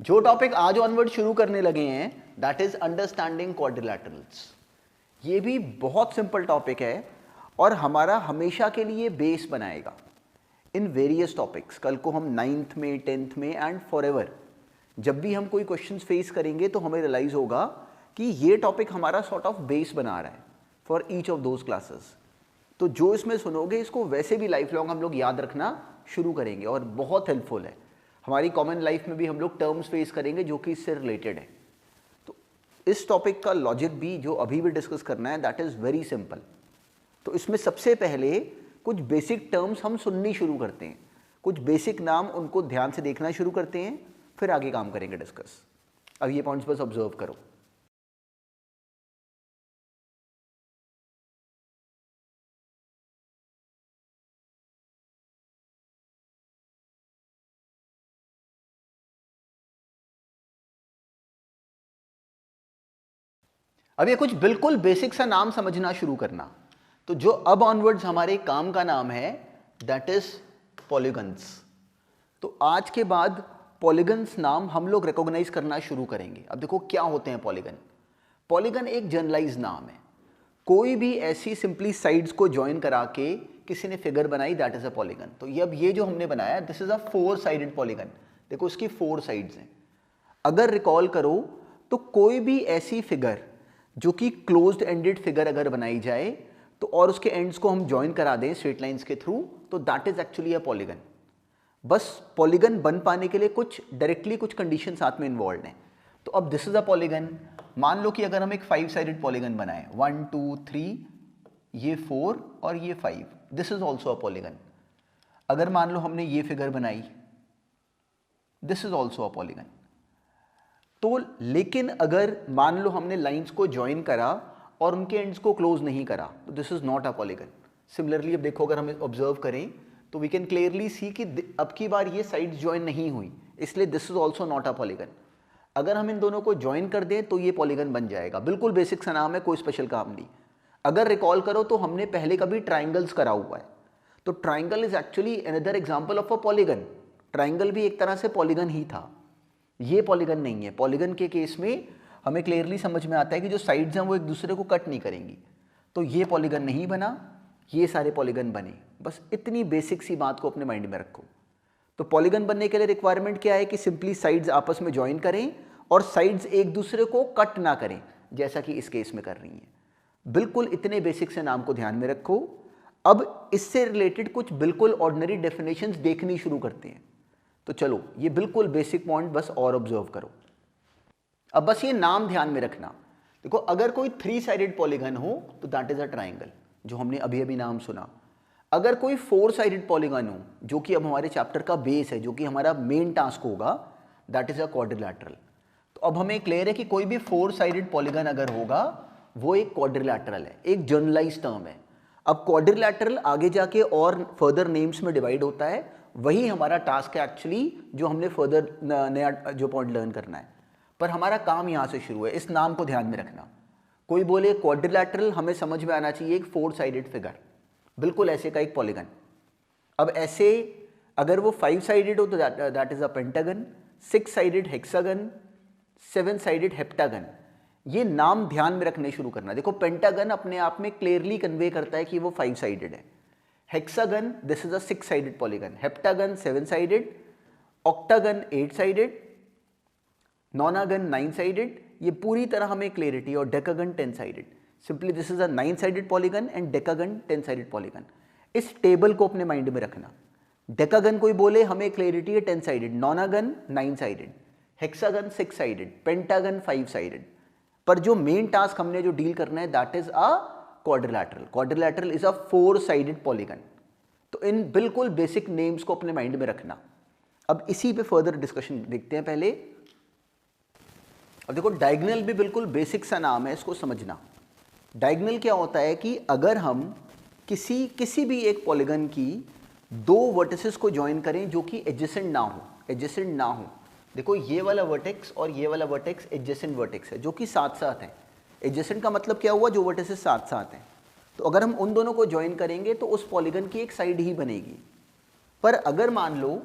जो टॉपिक आज ऑनवर्ड शुरू करने लगे हैं दैट इज अंडरस्टैंडिंग क्वाड्रिलैटरल्स। ये भी बहुत सिंपल टॉपिक है और हमारा हमेशा के लिए बेस बनाएगा इन वेरियस टॉपिक्स। कल को हम 9th में 10th में एंड फॉरएवर जब भी हम कोई क्वेश्चंस फेस करेंगे तो हमें रियलाइज होगा कि ये टॉपिक हमारा सॉर्ट ऑफ बेस बना रहा है for each of those classes. तो जो इसमें सुनोगे इसको वैसे भी लाइफ लॉन्ग हम लोग याद रखना शुरू करेंगे और बहुत हेल्पफुल है। हमारी कॉमन लाइफ में भी हम लोग टर्म्स फेस करेंगे जो कि इससे रिलेटेड है। तो इस टॉपिक का लॉजिक भी जो अभी भी डिस्कस करना है दैट इज़ वेरी सिंपल। तो इसमें सबसे पहले कुछ बेसिक टर्म्स हम सुननी शुरू करते हैं, कुछ बेसिक नाम उनको ध्यान से देखना शुरू करते हैं, फिर आगे काम करेंगे डिस्कस। अब ये पॉइंट्स बस ऑब्जर्व करो। अब ये कुछ बिल्कुल बेसिक सा नाम समझना शुरू करना। तो जो अब ऑनवर्ड्स हमारे काम का नाम है दैट इज पॉलीगन्स। तो आज के बाद पॉलीगन्स नाम हम लोग रिकॉग्नाइज करना शुरू करेंगे। अब देखो क्या होते हैं पॉलीगन। पॉलीगन एक जनरलाइज नाम है। कोई भी ऐसी सिंपली साइड्स को ज्वाइन करा के किसी ने फिगर बनाई दैट इज अ पॉलीगन। तो ये अब ये जो हमने बनाया this is a 4 sided polygon. देखो इसकी 4 साइड्स हैं। अगर रिकॉल करो तो कोई भी ऐसी फिगर जो कि क्लोज्ड एंडेड फिगर अगर बनाई जाए तो और उसके एंड्स को हम ज्वाइन करा दें स्ट्रेट लाइंस के थ्रू तो that is actually a polygon. बस पॉलीगन बन पाने के लिए कुछ डायरेक्टली कुछ कंडीशन साथ में इन्वॉल्व हैं। तो अब दिस इज अ पॉलीगन। मान लो कि अगर हम एक 5 साइडेड पॉलीगन बनाए 1 2 3 ये 4 और ये 5 this is also a polygon. अगर मान लो हमने ये फिगर बनाई this is also a polygon. तो लेकिन अगर मान लो हमने लाइंस को ज्वाइन करा और उनके एंड्स को क्लोज नहीं करा तो this is not a polygon. Similarly अब देखो अगर हम ऑब्जर्व करें तो वी कैन क्लियरली सी कि अब की बार ये साइड्स ज्वाइन नहीं हुई इसलिए this is also not a polygon. अगर हम इन दोनों को ज्वाइन कर दें तो ये पॉलीगन बन जाएगा। बिल्कुल बेसिक सा नाम है, कोई स्पेशल काम नहीं। अगर रिकॉल करो तो हमने पहले कभी ट्राइंगल्स करा हुआ है। तो triangle is actually another example of a polygon. Triangle भी एक तरह से पॉलीगन ही था, ये पॉलीगन नहीं है। पॉलीगन के केस में हमें क्लियरली समझ में आता है कि जो साइड्स हैं वो एक दूसरे को कट नहीं करेंगी। तो ये पॉलीगन नहीं बना, ये सारे पॉलीगन बने। बस इतनी बेसिक सी बात को अपने माइंड में रखो। तो पॉलीगन बनने के लिए रिक्वायरमेंट क्या है कि सिंपली साइड्स आपस में ज्वाइन करें और साइड्स एक दूसरे को कट ना करें जैसा कि इस केस में कर रही हैं। बिल्कुल इतने बेसिक से नाम को ध्यान में रखो। अब इससे रिलेटेड कुछ बिल्कुल ऑर्डिनरी डेफिनेशंस देखनी शुरू करते हैं। तो चलो ये बिल्कुल बेसिक पॉइंट बस और ऑब्जर्व करो। अब बस ये नाम ध्यान में रखना। देखो अगर कोई 3 साइडेड पॉलीगन हो तो दैट इज अ ट्राइंगल, जो हमने अभी अभी नाम सुना। अगर कोई 4 साइडेड पॉलीगन हो जो कि अब हमारे चैप्टर का बेस है, जो कि हमारा मेन टास्क होगा, दैट इज अ क्वाड्रिलैटरल। तो अब हमें क्लियर है कि कोई भी 4 साइडेड पॉलीगन अगर होगा वो एक क्वाड्रिलैटरल है, एक जनरलाइज टर्म है। अब क्वाड्रिलैटरल आगे जाके और फर्दर नेम्स में डिवाइड होता है, वही हमारा टास्क है एक्चुअली, जो हमने फर्दर नया जो पॉइंट लर्न करना है। पर हमारा काम यहाँ से शुरू है, इस नाम को ध्यान में रखना। कोई बोले क्वाड्रिलैटरल, हमें समझ में आना चाहिए एक 4 साइडेड फिगर, बिल्कुल ऐसे का एक पॉलीगन। अब ऐसे अगर वो 5 साइडेड हो तो that is a pentagon, 6 sided hexagon, 7 sided heptagon. ये नाम ध्यान में रखने शुरू करना। देखो पेंटागन अपने आप में क्लियरली कन्वे करता है कि वो 5 साइडेड है। Hexagon this is a 6 sided polygon, heptagon 7 sided, octagon 8 sided, nonagon 9 sided. ये पूरी तरह हमें क्लियरिटी। और decagon 10 sided. Simply this is a 9 sided polygon and decagon 10 sided polygon. इस टेबल को अपने माइंड में रखना। डेकागन कोई बोले हमें क्लियरिटी है 10 sided, nonagon 9 sided, hexagon 6 sided, pentagon 5 sided. पर जो मेन टास्क हमने जो डील करना है that is a quadrilateral. Quadrilateral is a 4 sided polygon. तो इन बिल्कुल बेसिक नेम्स को अपने माइंड में रखना। अब इसी पे फर्दर डिस्कशन देखते हैं पहले। अब देखो डायगोनल भी बिल्कुल बेसिक सा नाम है, इसको समझना। डायगोनल क्या होता है कि अगर हम किसी भी एक पॉलीगन की 2 वर्टिसेस को ज्वाइन करें जो कि एडजेसेंट ना हो। देखो ये वाला वर्टेक्स और ये वाला वर्टेक्स एडजेसेंट वर्टेक्स है जो कि साथ साथ है। एडजेसेंट का मतलब क्या हुआ, जो वर्टिसेस साथ साथ हैं। तो अगर हम उन दोनों को ज्वाइन करेंगे तो उस पॉलीगन की एक साइड ही बनेगी। पर अगर मान लो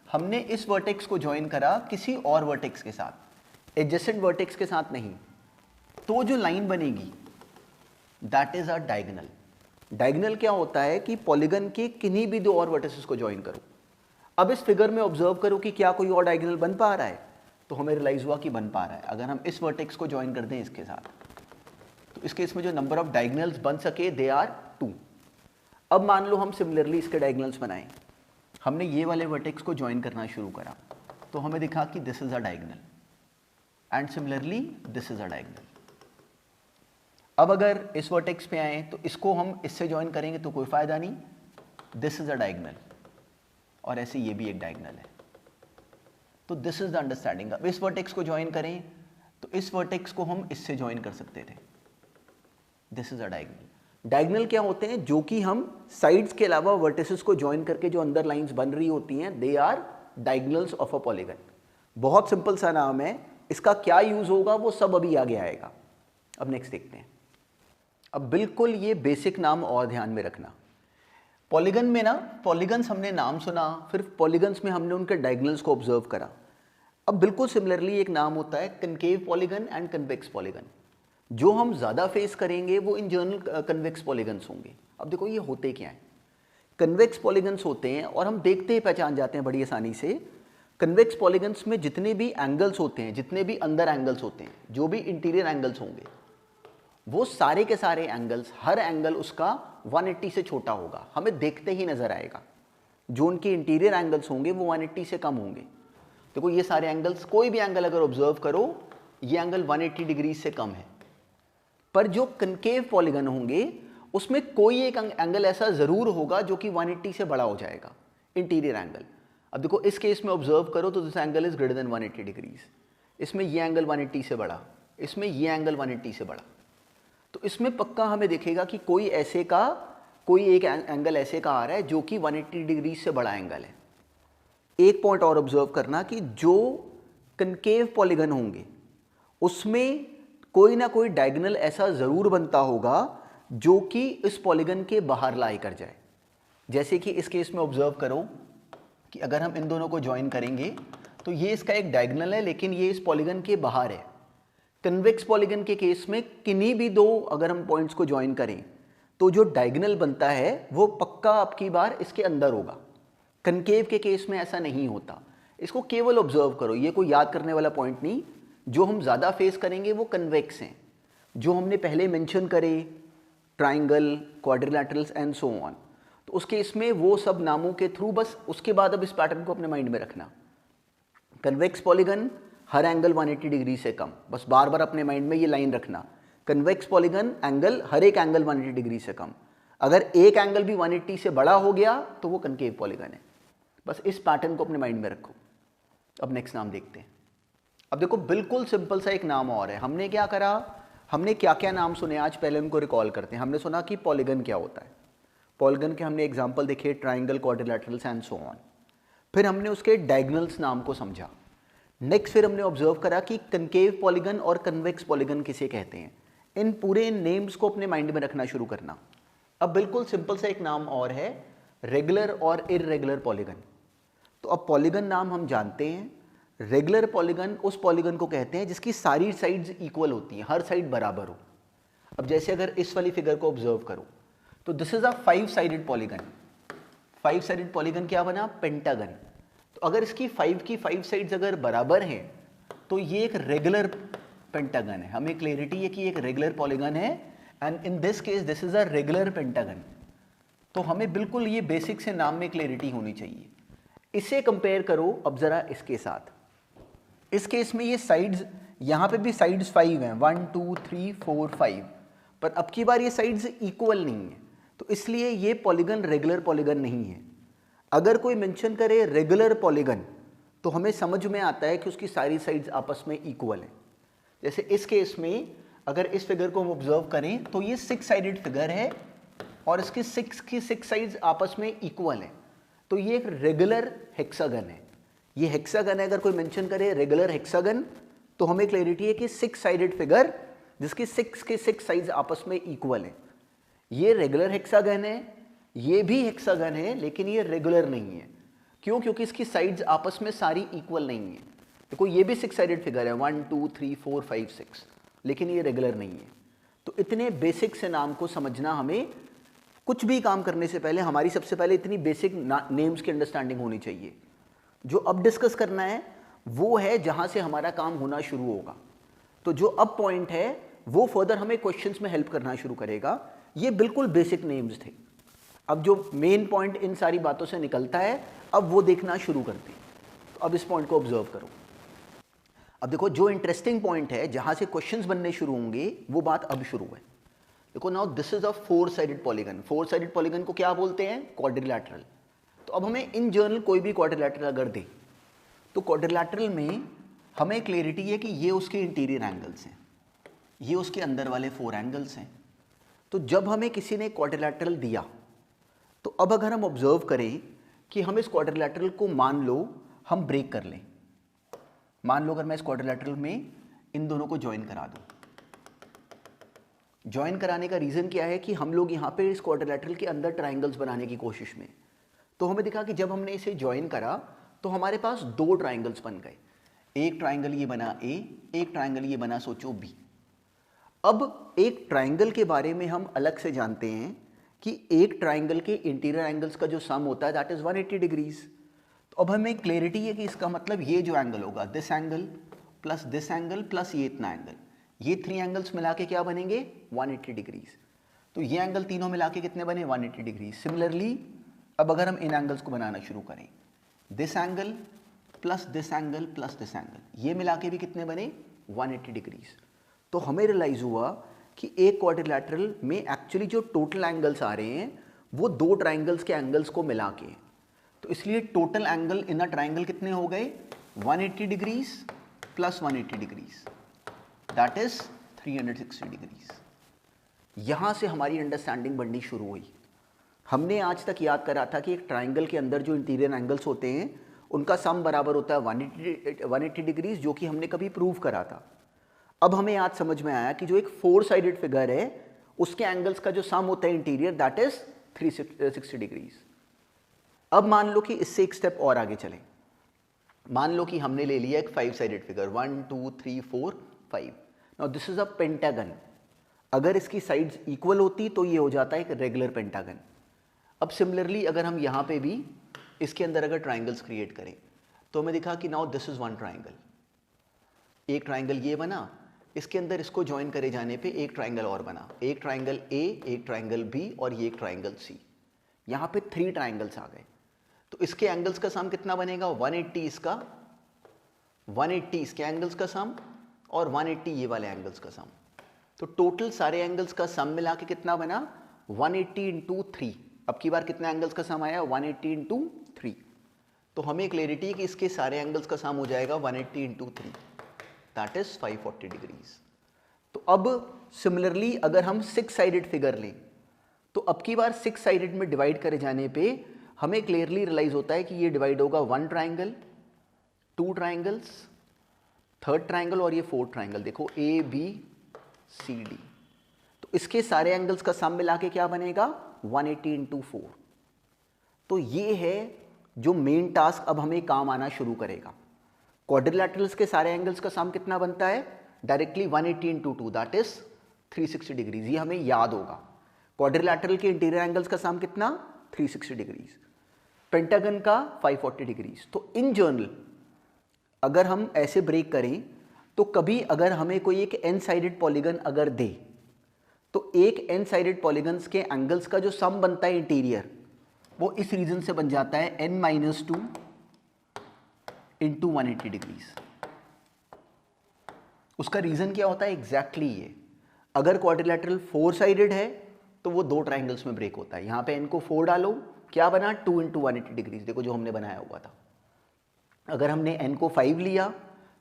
हमने इस वर्टेक्स को ज्वाइन करा किसी और वर्टेक्स के साथ, एडजेसेंट वर्टेक्स के साथ नहीं, तो जो लाइन बनेगी that is a diagonal. Diagonal क्या होता है कि पॉलीगन के किन्हीं भी दो और वर्टिसेस को ज्वाइन करो। अब इस फिगर में ऑब्जर्व करो कि क्या कोई और डायगोनल बन पा रहा है, तो हमें रियलाइज हुआ कि बन पा रहा है। अगर हम इस वर्टेक्स को ज्वाइन कर दें इसके साथ, तो इस केस में जो नंबर ऑफ डायगोनल्स बन सके दे आर 2। अब मान लो हम सिमिलरली इसके डायगोनल्स बनाएं, हमने ये वाले वर्टेक्स को ज्वाइन करना शुरू करा, तो हमें दिखा कि this is a diagonal and similarly this is a diagonal. अब अगर इस वर्टेक्स पे आए तो इसको हम इससे ज्वाइन करेंगे तो कोई फायदा नहीं, दिस इज अ डायगोनल, और ऐसे ये भी एक डायगोनल है। तो दिस इज द अंडरस्टैंडिंग। अब इस वर्टेक्स को ज्वाइन करें तो इस वर्टेक्स को हम इससे ज्वाइन कर सकते थे, this is a diagonal. Diagonal क्या होते हैं, जो कि हम साइड्स के अलावा वर्टिसेस को ज्वाइन करके जो अंदर लाइंस बन रही होती हैं, they are diagonals of a polygon. बहुत सिंपल सा नाम है, इसका क्या यूज होगा वो सब अभी आगे आएगा। अब नेक्स्ट देखते हैं। अब बिल्कुल ये बेसिक नाम और ध्यान में रखना। पॉलीगन में ना, पॉलीगन्स हमने नाम सुना, फिर पॉलीगन्स में हमने उनके डायगोनल्स को ऑब्जर्व करा। अब बिल्कुल सिमिलरली एक नाम होता है concave polygon and convex polygon. जो हम ज़्यादा फेस करेंगे वो इन जनरल कन्वेक्स पॉलीगन्स होंगे। अब देखो ये होते क्या हैं, कन्वेक्स पॉलीगन्स होते हैं और हम देखते ही पहचान जाते हैं बड़ी आसानी से। कन्वेक्स पॉलीगन्स में जितने भी एंगल्स होते हैं, जितने भी अंदर एंगल्स होते हैं, जो भी इंटीरियर एंगल्स होंगे, वो सारे के सारे एंगल्स, हर एंगल उसका 180 से छोटा होगा, हमें देखते ही नजर आएगा। जो उनके इंटीरियर एंगल्स होंगे वो 180 से कम होंगे। देखो ये सारे एंगल्स, कोई भी एंगल अगर ऑब्जर्व करो, ये एंगल 180 डिग्री से कम है। पर जो कनकेव पॉलीगन होंगे उसमें कोई एक एंगल ऐसा जरूर होगा जो कि 180 से बड़ा हो जाएगा, इंटीरियर एंगल। अब देखो इस केस में ऑब्जर्व करो तो this angle is greater than 180 degrees. इसमें ये एंगल 180 से बड़ा, इसमें ये एंगल 180 से बड़ा। तो इसमें पक्का हमें दिखेगा कि कोई एक एंगल ऐसे का आ रहा है जो कि 180 डिग्री से बड़ा एंगल है। एक पॉइंट और ऑब्जर्व करना कि जो कनकेव पॉलीगन होंगे उसमें कोई ना कोई डायगोनल ऐसा जरूर बनता होगा जो कि इस पॉलीगन के बाहर लाई कर जाए। जैसे कि इस केस में ऑब्जर्व करो कि अगर हम इन दोनों को ज्वाइन करेंगे तो ये इसका एक डायगोनल है, लेकिन ये इस पॉलीगन के बाहर है। कन्वेक्स पॉलीगन के केस में किन्हीं भी दो अगर हम पॉइंट्स को ज्वाइन करें तो जो डायगोनल बनता है वो पक्का आपकी बार इसके अंदर होगा। कनकेव के केस में ऐसा नहीं होता। इसको केवल ऑब्जर्व करो, ये कोई याद करने वाला पॉइंट नहीं। जो हम ज़्यादा फेस करेंगे वो कन्वेक्स हैं, जो हमने पहले मेंशन करे, ट्राइंगल, क्वाड्रिलैटरल्स एंड सो ऑन। तो उस केस में वो सब नामों के थ्रू, बस उसके बाद अब इस पैटर्न को अपने माइंड में रखना। कन्वेक्स पॉलीगन हर एंगल 180 डिग्री से कम, बस बार बार अपने माइंड में ये लाइन रखना। कन्वेक्स पॉलीगन एंगल, हर एक एंगल 180 डिग्री से कम। अगर एक एंगल भी 180 से बड़ा हो गया तो वो कनकेव पॉलीगन है। बस इस पैटर्न को अपने माइंड में रखो। अब नेक्स्ट नाम देखते हैं। अब देखो बिल्कुल सिंपल सा एक नाम और है। हमने क्या करा, हमने क्या क्या नाम सुने आज, पहले उनको रिकॉल करते हैं। हमने सुना कि पॉलीगन क्या होता है, पॉलीगन के हमने एग्जाम्पल देखे, ट्राइंगल, क्वाड्रिलैटरल्स एंड सो ऑन। फिर हमने उसके डायगोनल्स नाम को समझा। नेक्स्ट फिर हमने ऑब्जर्व करा कि कनकेव पॉलीगन और कन्वेक्स पॉलीगन किसे कहते हैं। इन पूरे नेम्स को अपने माइंड में रखना शुरू करना। अब बिल्कुल सिंपल सा एक नाम और है, रेगुलर और इर्रेगुलर पॉलीगन। तो अब पॉलीगन नाम हम जानते हैं। रेगुलर पॉलीगन उस पॉलीगन को कहते हैं जिसकी सारी साइड्स इक्वल होती हैं, हर साइड बराबर हो। अब जैसे अगर इस वाली फिगर को ऑब्जर्व करो तो this is a 5 sided polygon. 5 sided polygon क्या बना, पेंटागन। तो अगर इसकी 5 की 5 साइड्स अगर बराबर हैं तो ये एक रेगुलर पेंटागन है। हमें क्लियरिटी है कि एक रेगुलर पॉलीगन है and in this case this is a regular pentagon. तो हमें बिल्कुल ये बेसिक से नाम में क्लियरिटी होनी चाहिए। इसे कंपेयर करो अब जरा इसके साथ। इस केस में ये साइड्स, यहाँ पे भी साइड्स 5 हैं, 1 2 3 4 5, पर अब की बार ये साइड्स इक्वल नहीं है, तो इसलिए ये पॉलीगन रेगुलर पॉलीगन नहीं है। अगर कोई मेंशन करे रेगुलर पॉलीगन तो हमें समझ में आता है कि उसकी सारी साइड्स आपस में इक्वल है। जैसे इस केस में अगर इस फिगर को हम ऑब्जर्व करें तो ये 6 साइडेड फिगर है और इसकी 6 की 6 साइड्स आपस में इक्वल है, तो ये एक रेगुलर हेक्सागन है। ये हेक्सागन है। अगर कोई मेंशन करे रेगुलर हेक्सागन तो हमें क्लैरिटी है कि 6 साइडेड फिगर जिसकी 6 के 6 साइड्स आपस में इक्वल है, ये रेगुलर हेक्सागन है। ये भी हेक्सागन है लेकिन ये रेगुलर नहीं है, क्यों? क्योंकि इसकी साइड्स आपस में सारी इक्वल नहीं है। देखो ये भी 6 साइडेड फिगर है, 1 2 3 4 5 6, लेकिन ये रेगुलर नहीं है। तो इतने बेसिक से नाम को समझना, हमें कुछ भी काम करने से पहले हमारी सबसे पहले इतनी बेसिक नेम्स की अंडरस्टैंडिंग होनी चाहिए। जो अब डिस्कस करना है वो है जहां से हमारा काम होना शुरू होगा। तो जो अब पॉइंट है वो फर्दर हमें क्वेश्चंस में हेल्प करना शुरू करेगा। ये बिल्कुल बेसिक नेम्स थे। अब जो मेन पॉइंट इन सारी बातों से निकलता है, अब वो देखना शुरू करते हैं। तो अब इस पॉइंट को ऑब्जर्व करो। अब देखो जो इंटरेस्टिंग पॉइंट है, जहां से क्वेश्चंस बनने शुरू होंगे, वो बात अब शुरू है। देखो now this is a 4 sided polygon. 4 sided polygon को क्या बोलते हैं? क्वाड्रिलैटरल। तो अब हमें इन जनरल कोई भी क्वाड्रिलैटरल अगर दे, तो क्वाड्रिलैटरल में हमें क्लैरिटी है कि ये उसके इंटीरियर एंगल्स हैं, ये उसके अंदर वाले 4 एंगल्स हैं। तो जब हमें किसी ने क्वाड्रिलैटरल दिया, तो अब अगर हम ऑब्जर्व करें कि हम इस क्वाड्रिलैटरल को मान लो हम ब्रेक कर लें, मान लो अगर मैं इस क्वाड्रिलैटरल में इन दोनों को ज्वाइन करा दूं। ज्वाइन कराने का रीजन क्या है कि हम लोग यहाँ पे इस क्वाड्रिलैटरल के अंदर ट्राइंगल्स बनाने की कोशिश में, तो हमें दिखा कि जब हमने इसे ज्वाइन करा तो हमारे पास 2 ट्राइंगल्स बन गए। एक ट्राइंगल ये बना ए, एक ट्राइंगल ये बना सोचो बी। अब एक ट्राइंगल के बारे में हम अलग से जानते हैं कि एक ट्राइंगल के इंटीरियर एंगल्स का जो सम होता है दैट इज 180 डिग्रीज। तो अब हमें क्लैरिटी है कि इसका मतलब ये जो एंगल होगा, दिस एंगल प्लस ये इतना एंगल, ये 3 एंगल्स मिला के क्या बनेंगे? 180 डिग्रीज। तो ये एंगल तीनों मिला के कितने बने? 180 डिग्रीज। सिमिलरली अब अगर हम इन एंगल्स को बनाना शुरू करें, this angle plus this angle plus this angle, ये मिला के भी कितने बने? 180 डिग्रीज। तो हमें रियलाइज हुआ कि एक क्वाड्रिलैटरल में एक्चुअली जो टोटल एंगल्स आ रहे हैं वो 2 ट्राइंगल्स के एंगल्स को मिला के। तो इसलिए total angle in a triangle कितने हो गए? 180 degrees plus 180 degrees, that is 360 degrees. यहां से हमारी अंडरस्टैंडिंग बढ़नी शुरू हुई। हमने आज तक याद करा था कि एक ट्राइंगल के अंदर जो इंटीरियर एंगल्स होते हैं उनका सम बराबर होता है 180 डिग्रीज, जो कि हमने कभी प्रूव करा था। अब हमें आज समझ में आया कि जो एक 4 साइडेड फिगर है उसके एंगल्स का जो सम होता है इंटीरियर दैट इज 360 डिग्रीज। अब मान लो कि इससे एक स्टेप और आगे चलें। मान लो कि हमने ले लिया एक 5 sided figure, 1 2 3 4 5। Now this is a pentagon. अगर इसकी साइड्स इक्वल होती तो ये हो जाता है एक रेगुलर पेंटागन। अब सिमिलरली अगर हम यहाँ पे भी इसके अंदर अगर ट्राइंगल्स क्रिएट करें, तो हमें दिखा कि नाउ दिस इज 1 ट्राइंगल। एक ट्राइंगल ये बना, इसके अंदर इसको ज्वाइन करे जाने पे एक ट्राइंगल और बना, एक ट्राइंगल ए, एक ट्राइंगल बी और ये एक ट्राइंगल सी। यहाँ पे 3 ट्राइंगल्स आ गए। तो इसके एंगल्स का सम कितना बनेगा? 180 इसका, 180 इसके एंगल्स का सम और 180 ये वाले एंगल्स का सम। तो टोटल सारे एंगल्स का सम मिला के कितना बना? 180 इंटू 3। अब की बार कितने एंगल्स का सम आया? 180 इंटू 3। तो हमें क्लैरिटी है कि इसके सारे एंगल्स का सम हो जाएगा 180 इंटू 3, दैट इज 540 डिग्रीज। तो अब सिमिलरली अगर हम 6 साइडेड फिगर लें, तो अब की बार 6 साइडेड में डिवाइड करे जाने पे हमें क्लियरली रियलाइज होता है कि ये डिवाइड होगा 1 ट्राइंगल, 2 ट्राइंगल्स, 3rd ट्राइंगल और ये 4th ट्राइंगल। देखो ए बी सी डी। तो इसके सारे एंगल्स का सम मिला के क्या बनेगा? 180 इंटू 4। तो ये है जो मेन टास्क अब हमें काम आना शुरू करेगा। क्वाड्रिलैटरल्स के सारे एंगल्स का सम कितना बनता है? Directly 180 into 2 that is 360 degrees. ये हमें याद होगा। क्वाड्रिलैटरल के इंटीरियर एंगल्स का सम कितना? 360 डिग्रीज। पेंटागन का 540 डिग्रीज। तो इन जनरल अगर हम ऐसे ब्रेक करें, तो कभी अगर हमें कोई एक एन साइडेड पॉलीगन अगर दे, तो एक एन साइडेड पॉलीगन्स के एंगल्स का जो सम बनता है इंटीरियर, वो इस रीजन से बन जाता है n-2 इंटू 180 डिग्रीज। उसका रीजन क्या होता है? एग्जैक्टली ये, अगर क्वाड्रिलैटरल 4 साइडेड है तो वो 2 ट्राइंगल्स में ब्रेक होता है। यहां पे n को 4 डालो, क्या बना? 2 इंटू 180 डिग्रीज। देखो जो हमने बनाया हुआ था। अगर हमने n को 5 लिया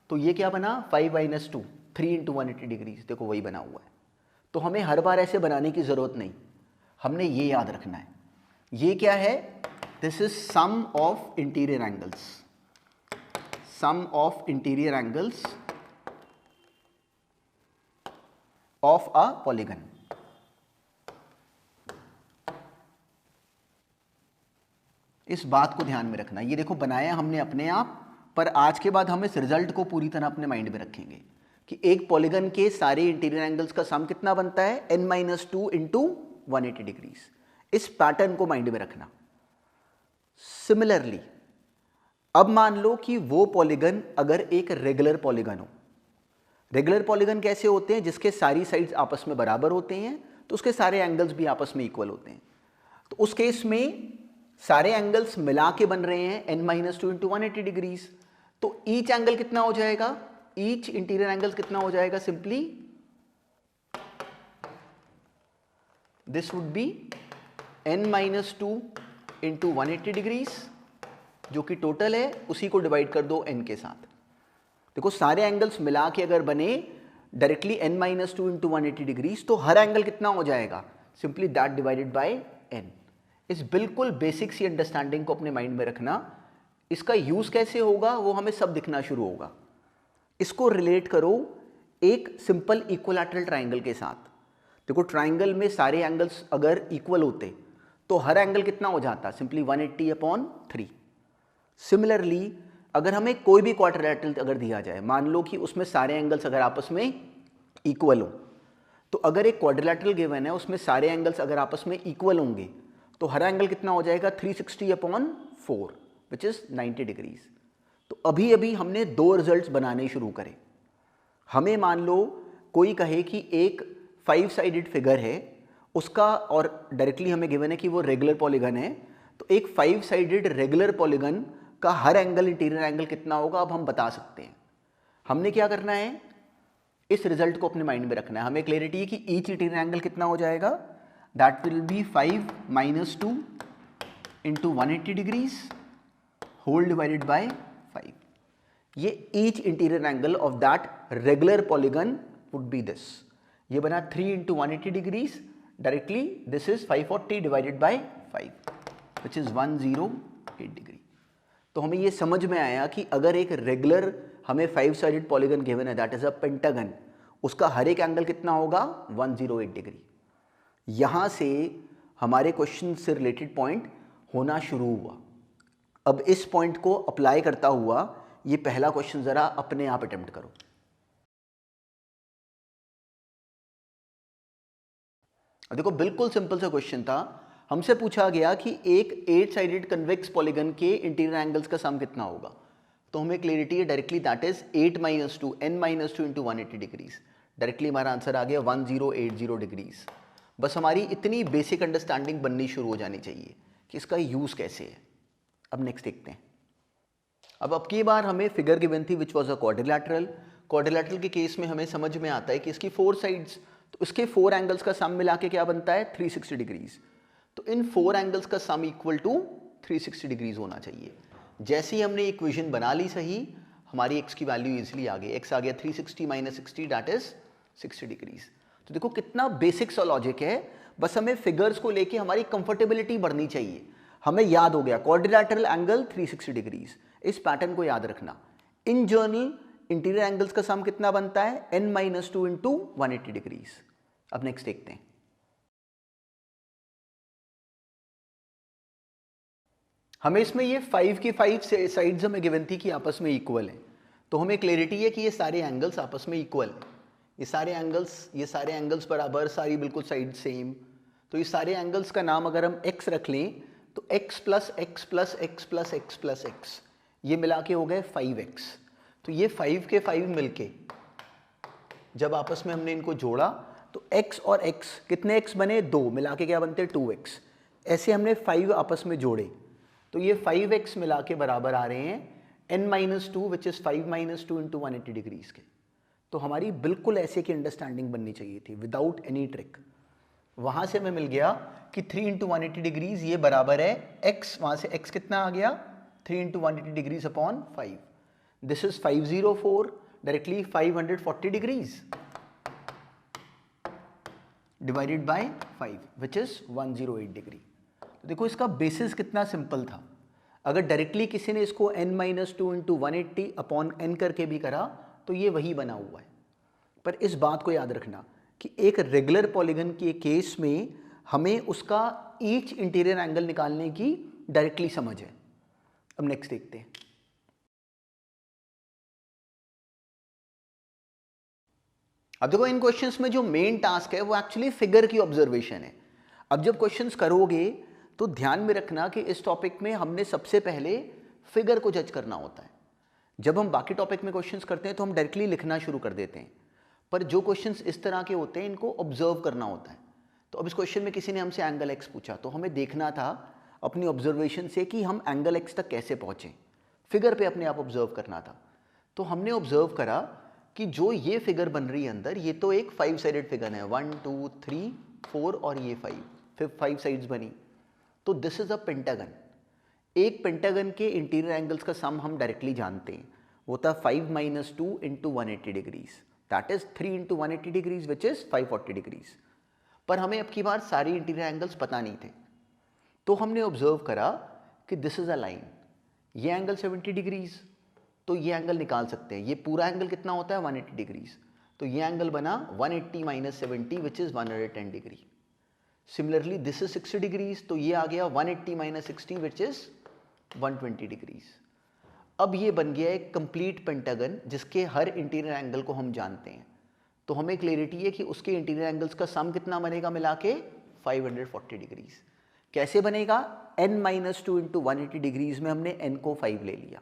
तो ये क्या बना? 5-2 3 इंटू 180 डिग्रीज। देखो वही बना हुआ है। तो हमें हर बार ऐसे बनाने की जरूरत नहीं, हमने ये याद रखना है। ये क्या है? This is sum of interior angles, sum of interior angles of a polygon. इस बात को ध्यान में रखना। ये देखो बनाया हमने अपने आप, पर आज के बाद हम इस रिजल्ट को पूरी तरह अपने माइंड में रखेंगे कि एक पॉलीगन के सारे इंटीरियर एंगल्स का सम कितना बनता है, n-2 इंटू 180 डिग्रीज। इस पैटर्न को माइंड में रखना। सिमिलरली अब मान लो कि वो पॉलीगन अगर एक रेगुलर पॉलीगन हो। रेगुलर पॉलीगन कैसे होते हैं, जिसके सारी साइड्स आपस में बराबर होते हैं, तो उसके सारे एंगल्स भी आपस में इक्वल होते हैं। तो उस केस में सारे एंगल्स मिला के बन रहे हैं n-2 इंटू 180 डिग्रीज। तो ईच एंगल कितना हो जाएगा, ईच इंटीरियर एंगल कितना हो जाएगा, simply this would be n-2 into 180 degrees, जो कि टोटल है, उसी को डिवाइड कर दो n के साथ। देखो सारे एंगल्स मिला के अगर बने डायरेक्टली n-2 इंटू 180 डिग्रीज, तो हर एंगल कितना हो जाएगा, simply that divided by n। इस बिल्कुल बेसिक सी अंडरस्टैंडिंग को अपने माइंड में रखना। इसका यूज कैसे होगा वो हमें सब दिखना शुरू होगा। इसको रिलेट करो एक सिंपल इक्विलैटरल ट्राइंगल के साथ। देखो ट्राइंगल में सारे एंगल्स अगर इक्वल होते तो हर एंगल कितना हो जाता, सिंपली 180/3। सिमिलरली अगर हमें कोई भी क्वाड्रिलैटरल अगर दिया जाए, मान लो कि उसमें सारे एंगल्स अगर आपस में इक्वल हो, तो अगर एक क्वाड्रिलैटरल गिवन है उसमें सारे एंगल्स अगर आपस में इक्वल होंगे तो हर एंगल कितना हो जाएगा, 360/4 विच इज 90 डिग्रीज। तो अभी अभी हमने दो रिजल्ट्स बनाने शुरू करे। हमें मान लो कोई कहे कि एक 5 साइडेड फिगर है उसका, और डायरेक्टली हमें गिवन है कि वो रेगुलर पॉलीगन है, तो एक 5 साइडेड रेगुलर पॉलीगन का हर एंगल इंटीरियर एंगल कितना होगा अब हम बता सकते हैं। हमने क्या करना है, इस रिजल्ट को अपने माइंड में रखना है। हमें क्लैरिटी है कि ईच इंटीरियर एंगल कितना हो जाएगा, that will be 5-2 into 180 degrees whole divided by 5। ये each interior angle of that regular polygon would be this. ये बना 3 into 180 degrees, directly this is 540 divided by 5 which is 108 degree. तो हमें ये समझ में आया कि अगर एक रेगुलर हमें 5 साइडेड पॉलीगन गिवन है, दैट इज अ पेंटागन, उसका हर एक एंगल कितना होगा, 108 डिग्री। यहां से हमारे क्वेश्चन से रिलेटेड पॉइंट होना शुरू हुआ। अब इस पॉइंट को अप्लाई करता हुआ ये पहला क्वेश्चन जरा अपने आप अटेम्प्ट करो। देखो बिल्कुल सिंपल सा क्वेश्चन था। हमसे पूछा गया कि एक 8 साइडेड कन्वेक्स पॉलीगन के इंटीरियर एंगल्स का सम कितना होगा। तो हमें क्लियरिटी है directly, that is 8-2 n-2 into 180 degrees. Directly हमारा आंसर आ गया 1080 डिग्रीज। बस हमारी इतनी बेसिक अंडरस्टैंडिंग बननी शुरू हो जानी चाहिए कि इसका यूज कैसे है। अब नेक्स्ट देखते हैं। अब की बार हमें फिगर गिवन थी which was a quadrilateral. Quadrilateral के केस में हमें समझ में आता है कि इसकी 4 साइड्स, तो इसके 4 एंगल्स का सम मिला के क्या बनता है, 360 डिग्रीज। तो इन 4 एंगल्स का सम इक्वल टू 360 डिग्रीज होना चाहिए। जैसे ही हमने इक्वेशन बना ली सही, हमारी x की वैल्यू इजिली आ गई। x आ गया 360 - 60 दैट इज 60 डिग्रीज। तो देखो कितना बेसिक सा लॉजिक है। बस हमें फिगर्स को लेके हमारी कंफर्टेबिलिटी बढ़नी चाहिए। हमें याद हो गया क्वाड्रिलैटरल एंगल 360 डिग्रीज। इस पैटर्न को याद रखना। इन जनरल इंटीरियर एंगल्स का सम कितना बनता है, n-2 इंटू 180 डिग्रीज। अब नेक्स्ट देखते हैं। हमें इसमें ये 5 की 5 साइड्स हमें गिवन थी कि आपस में इक्वल है। तो हमें क्लैरिटी है कि ये सारे एंगल्स आपस में इक्वल है। ये सारे एंगल्स बराबर, सारी बिल्कुल साइड सेम। तो ये सारे एंगल्स का नाम अगर हम x रख लें तो x plus x plus x plus x plus x, ये मिला के हो गए 5x। तो ये 5 के 5 मिलके जब आपस में हमने इनको जोड़ा तो x और x कितने x बने, 2, मिला के क्या बनते हैं 2x। ऐसे हमने 5 आपस में जोड़े तो ये 5x मिला के बराबर आ रहे हैं n-2 which is 5-2 into 180 degrees के। तो हमारी बिल्कुल ऐसे की अंडरस्टैंडिंग बननी चाहिए थी विदाउट एनी ट्रिक। वहां से हमें मिल गया कि 3 इंटू 180 डिग्रीज ये बराबर है x, वहां से x कितना आ गया, 3 into 180 degrees upon 5, this is 504, directly 540 degrees divided by 5 which is 108 degree. तो देखो इसका बेसिस कितना सिंपल था। अगर डायरेक्टली किसी ने इसको n-2 इंटू 180 अपॉन n करके भी करा तो ये वही बना हुआ है। पर इस बात को याद रखना कि एक रेगुलर पॉलीगन के केस में हमें उसका ईच इंटीरियर एंगल निकालने की डायरेक्टली समझ है। अब नेक्स्ट देखते हैं। अब देखो इन क्वेश्चंस में जो मेन टास्क है वो एक्चुअली फिगर की ऑब्जर्वेशन है। अब जब क्वेश्चंस करोगे तो ध्यान में रखना कि इस टॉपिक में हमने सबसे पहले फिगर को जज करना होता है। जब हम बाकी टॉपिक में क्वेश्चंस करते हैं तो हम डायरेक्टली लिखना शुरू कर देते हैं, पर जो क्वेश्चंस इस तरह के होते हैं इनको ऑब्जर्व करना होता है। तो अब इस क्वेश्चन में किसी ने हमसे एंगल एक्स पूछा, तो हमें देखना था अपनी ऑब्जर्वेशन से कि हम एंगल एक्स तक कैसे पहुँचें। फिगर पे अपने आप ऑब्जर्व करना था। तो हमने ऑब्जर्व करा कि जो ये फिगर बन रही है अंदर, ये तो एक 5 साइडेड फिगर है, 1 2 3 4 और ये 5, फिर 5 साइड्स बनी। तो दिस इज अ पेंटागन। एक पेंटागन के इंटीरियर एंगल्स का सम हम डायरेक्टली जानते हैं, वो था 5 - 2 × 180 degrees, that is 3 × 180 degrees which is 540 degrees. पर हमें अब की बार सारी इंटीरियर एंगल्स पता नहीं थे, तो हमने ऑब्जर्व करा कि दिस इज अ लाइन, ये एंगल 70 डिग्रीज, तो ये एंगल निकाल सकते हैं। ये पूरा एंगल कितना होता है 180 डिग्रीज, तो ये एंगल बना 180 - 70 which is 110 degree. Similarly this is 60 degrees, तो ये आ गया 180 - 60 विच इज 120 डिग्रीज। अब ये बन गया एक कंप्लीट पेंटागन जिसके हर इंटीरियर एंगल को हम जानते हैं। तो हमें क्लियरिटी है कि उसके इंटीरियर एंगल्स का सम कितना बनेगा मिला के 540 डिग्रीज। कैसे बनेगा? n - 2 × 180 डिग्रीज में हमने n को 5 ले लिया,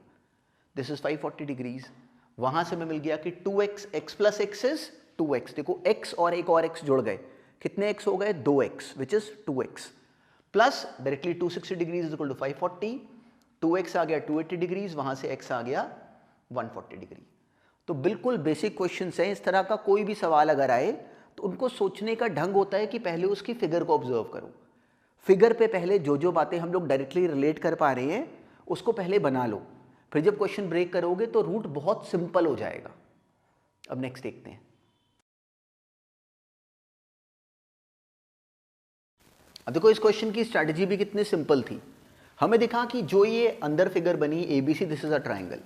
दिस इज 540 डिग्रीज। वहां से हमें मिल गया कि 2x, x + x is 2x। देखो x और एक और x जुड़ गए, कितने x हो गए? 2x which is 2x, plus directly 260 degrees equal to 540, 2x आ गया 280 डिग्रीज, वहां से x आ गया 140 डिग्री। तो बिल्कुल बेसिक क्वेश्चंस हैं। इस तरह का कोई भी सवाल अगर आए तो उनको सोचने का ढंग होता है कि पहले उसकी फिगर को ऑब्जर्व करो। फिगर पे पहले जो जो बातें हम लोग डायरेक्टली रिलेट कर पा रहे हैं उसको पहले बना लो, फिर जब क्वेश्चन ब्रेक करोगे तो रूट बहुत सिंपल हो जाएगा। अब नेक्स्ट देखते हैं। अब देखो इस क्वेश्चन की स्ट्रैटेजी भी कितनी सिंपल थी। हमें दिखा कि जो ये अंदर फिगर बनी ABC, this is a triangle,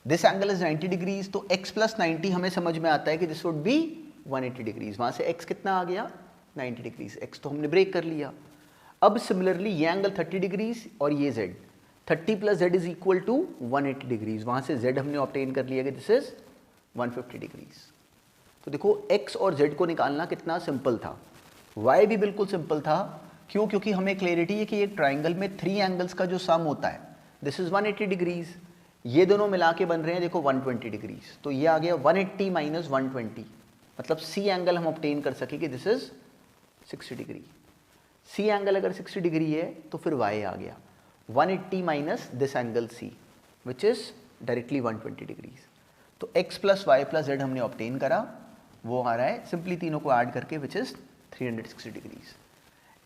this angle is 90 degrees, तो x + 90 हमें समझ में आता है कि दिस वुड बी 180 डिग्रीज। वहां से x कितना आ गया? 90 डिग्रीज। x तो हमने ब्रेक कर लिया। अब सिमिलरली ये एंगल 30 डिग्रीज और ये z, 30 + z is equal to 180 degrees. वहां से z हमने ऑब्टेन कर लिया कि दिस इज 150 डिग्रीज। तो देखो x और z को निकालना कितना सिंपल था। y भी बिल्कुल सिंपल था। क्यों? क्योंकि हमें क्लियरिटी है कि एक ट्राइंगल में 3 एंगल्स का जो सम होता है दिस इज 180 डिग्रीज, ये दोनों मिला के बन रहे हैं देखो 120 डिग्रीज। तो ये आ गया 180 - 120, मतलब C एंगल हम ऑब्टेन कर सके कि this is 60 degree. C angle अगर 60 डिग्री है तो फिर y आ गया 180 - this angle C which is directly 120 degrees. तो x + y + z हमने ऑब्टेन करा, वो आ रहा है सिंपली तीनों को ऐड करके विच इज 360 डिग्रीज।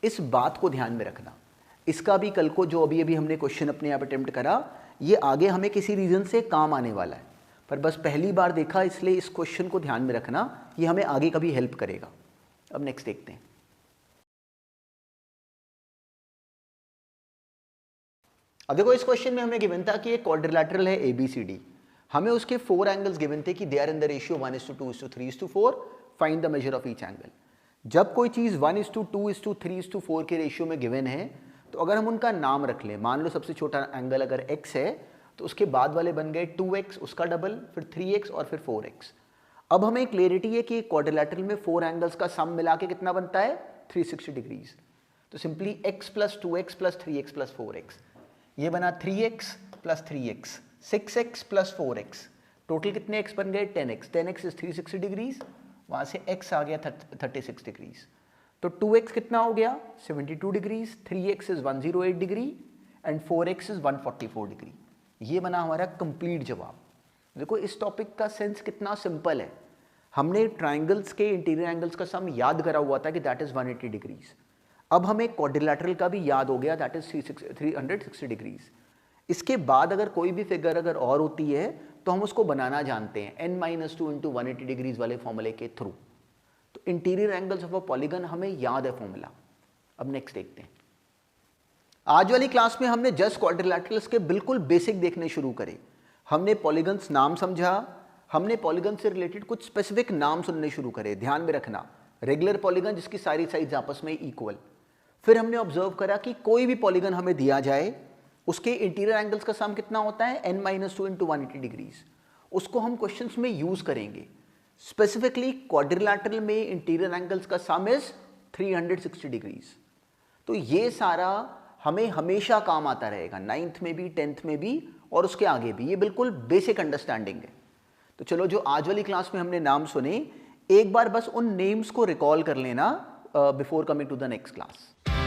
इस बात को ध्यान में रखना। इसका भी कल को जो अभी हमने क्वेश्चन अपने आप अटेम्प्ट करा, ये आगे हमें किसी रीजन से काम आने वाला है, पर बस पहली बार देखा इसलिए इस क्वेश्चन को ध्यान में रखना, ये हमें आगे कभी हेल्प करेगा। अब नेक्स्ट देखते हैं। अब देखो इस क्वेश्चन में हमें गिवन था कि एक क्वाड्रिलैटरल है ABCD, हमें उसके 4 एंगल्स गिवन थे कि they are in the ratio 1:2:3:4, find the measure of each angle. जब कोई चीज़ 1:2:3:4 के रेशियो में गिवन है तो अगर हम उनका नाम रख लें, मान लो सबसे छोटा एंगल अगर x है तो उसके बाद वाले बन गए 2x, उसका डबल, फिर 3x और फिर 4x। अब हमें क्लियरिटी है कि क्वाड्रिलैटरल में 4 एंगल्स का सम मिला के कितना बनता है 360 डिग्रीज। तो simply x + 2x + 3x + 4x, ये बना 3x + 3x, 6x + 4x, total कितने x बन गए 10x, 10x इज 360 डिग्रीज, वहाँ से x आ गया 36 डिग्रीज। तो 2x कितना हो गया 72 degrees, 3x is 108 degree and 4x is 144 degree. ये बना हमारा कंप्लीट जवाब। देखो इस टॉपिक का सेंस कितना सिंपल है। हमने ट्राइंगल्स के इंटीरियर एंगल्स का सम याद करा हुआ था कि दैट इज 180 डिग्रीज। अब हमें क्वाड्रिलैटरल का भी याद हो गया दैट इज 360 डिग्रीज। इसके बाद अगर कोई भी फिगर अगर और होती है तो हम उसको बनाना जानते हैं n - 2 × 180 डिग्रीज वाले फॉर्मूले के थ्रू। तो interior angles of a polygon हमें याद है फॉर्मूला। अब नेक्स्ट देखते हैं। आज वाली क्लास में हमने जस्ट क्वाड्रिलैटरल्स के बिल्कुल बेसिक देखने शुरू करे। हमने पॉलीगन्स नाम समझा, हमने पॉलीगन से रिलेटेड कुछ स्पेसिफिक नाम सुनने शुरू करे। ध्यान में रखना, रेगुलर पॉलीगन जिसकी सारी साइड्स आपस में इक्वल। फिर हमने ऑब्जर्व करा कि कोई भी पॉलीगन हमें दिया जाए उसके इंटीरियर एंगल्स का सम कितना होता है n-2 इंटू 180 डिग्रीज। उसको हम क्वेश्चंस में यूज करेंगे। स्पेसिफिकली क्वाड्रिलैटरल में इंटीरियर एंगल्स का सम इज 360 डिग्रीज। तो ये सारा हमें हमेशा काम आता रहेगा, 9th में भी, 10th में भी और उसके आगे भी। ये बिल्कुल बेसिक अंडरस्टैंडिंग है। तो चलो, जो आज वाली क्लास में हमने नाम सुने, एक बार बस उन नेम्स को रिकॉल कर लेना before coming to the next class.